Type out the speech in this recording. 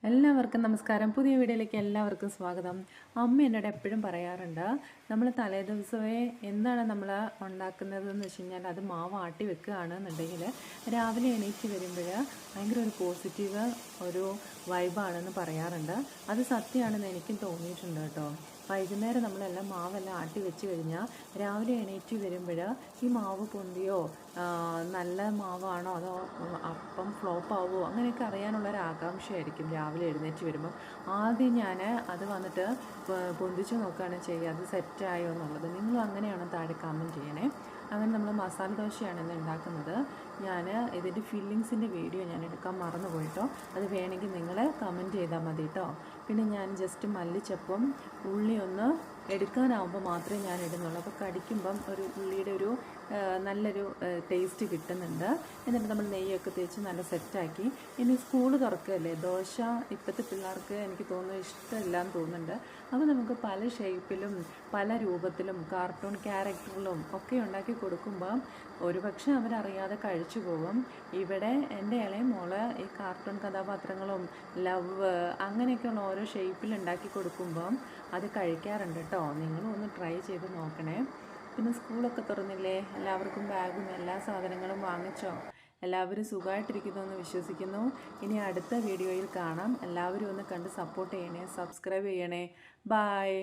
എല്ലാവർക്കും നമസ്കാരം. പുതിയ വീഡിയോയിലേക്ക് എല്ലാവർക്കും സ്വാഗതം. അമ്മ എന്നോട് എപ്പോഴും പറയാറുണ്ട്, നമ്മൾ തലേദിവസമേ എന്താണ് നമ്മൾ ഉണ്ടാക്കുന്നതെന്ന് വെച്ച് കഴിഞ്ഞാൽ അത് മാവ് ആട്ടി വെക്കുകയാണെന്നുണ്ടെങ്കിൽ രാവിലെ എണീറ്റ് വരുമ്പോൾ ഭയങ്കര ഒരു പോസിറ്റീവ് ഒരു വൈബാണെന്ന് പറയാറുണ്ട്. അത് സത്യമാണെന്ന് എനിക്കും തോന്നിയിട്ടുണ്ട് കേട്ടോ. വൈകുന്നേരം നമ്മളെല്ലാം മാവെല്ലാം ആട്ടി വെച്ച് കഴിഞ്ഞാൽ രാവിലെ എണീറ്റ് വരുമ്പോൾ ഈ മാവ് പൊന്തിയോ, നല്ല മാവാണോ അതോ അപ്പം ഫ്ലോപ്പ് ആവുമോ, അങ്ങനെയൊക്കെ അറിയാനുള്ളൊരു ആകാംക്ഷയായിരിക്കും രാവിലെ എഴുന്നേറ്റ് വരുമ്പം. ആദ്യം ഞാൻ അത് വന്നിട്ട് പൊന്തിച്ച് നോക്കുകയാണ് ചെയ്യുക, അത് സെറ്റായോ എന്നുള്ളത്. നിങ്ങളും അങ്ങനെയാണ് താഴെ കമൻറ്റ് ചെയ്യണേ. അങ്ങനെ നമ്മൾ മസാല ദോശയാണ് ഇന്ന് ഉണ്ടാക്കുന്നത്. ഞാൻ ഇതിൻ്റെ ഫില്ലിങ്സിൻ്റെ വീഡിയോ ഞാൻ എടുക്കാൻ മറന്നു പോയിട്ടോ, അത് വേണമെങ്കിൽ നിങ്ങൾ കമൻറ്റ് ചെയ്താൽ മതി കേട്ടോ. പിന്നെ ഞാൻ ജസ്റ്റ് മല്ലിച്ചപ്പും ഉള്ളി ഒന്ന് എടുക്കാനാവുമ്പോൾ മാത്രമേ ഞാൻ ഇടുന്നുള്ളൂ. അപ്പോൾ കടിക്കുമ്പം ഒരു ഉള്ളിയുടെ ഒരു നല്ലൊരു ടേസ്റ്റ് കിട്ടുന്നുണ്ട്. എന്നിട്ട് നമ്മൾ നെയ്യൊക്കെ തേച്ച് നല്ല സെറ്റാക്കി. ഇനി സ്കൂൾ തുറക്കുകയല്ലേ, ദോശ ഇപ്പോഴത്തെ പിള്ളേർക്ക് എനിക്ക് തോന്നുന്നു ഇഷ്ടമില്ലാന്ന് തോന്നുന്നുണ്ട്. അപ്പോൾ നമുക്ക് പല ഷേപ്പിലും പല രൂപത്തിലും കാർട്ടൂൺ ക്യാരക്ടറിലും ഒക്കെ ഉണ്ടാക്കി കൊടുക്കുമ്പോൾ ഒരുപക്ഷെ അവരറിയാതെ കഴിച്ചു പോകും. ഇവിടെ എൻ്റെ ഇളയ മോള് ഈ കാർട്ടൂൺ കഥാപാത്രങ്ങളും ലവ് അങ്ങനെയൊക്കെയുള്ള ഓരോ ഷേപ്പിൽ ഉണ്ടാക്കി കൊടുക്കുമ്പം അത് കഴിക്കാറുണ്ട് കേട്ടോ. നിങ്ങളും ഒന്ന് ട്രൈ ചെയ്ത് നോക്കണേ. പിന്നെ സ്കൂളൊക്കെ തുറന്നില്ലേ, എല്ലാവർക്കും ബാഗും എല്ലാ സാധനങ്ങളും വാങ്ങിച്ചോ? എല്ലാവരും സുഖമായിട്ടിരിക്കുന്നു എന്ന് വിശ്വസിക്കുന്നു. ഇനി അടുത്ത വീഡിയോയിൽ കാണാം. എല്ലാവരും ഒന്ന് കണ്ട് സപ്പോർട്ട് ചെയ്യണേ, സബ്സ്ക്രൈബ് ചെയ്യണേ. ബായ്.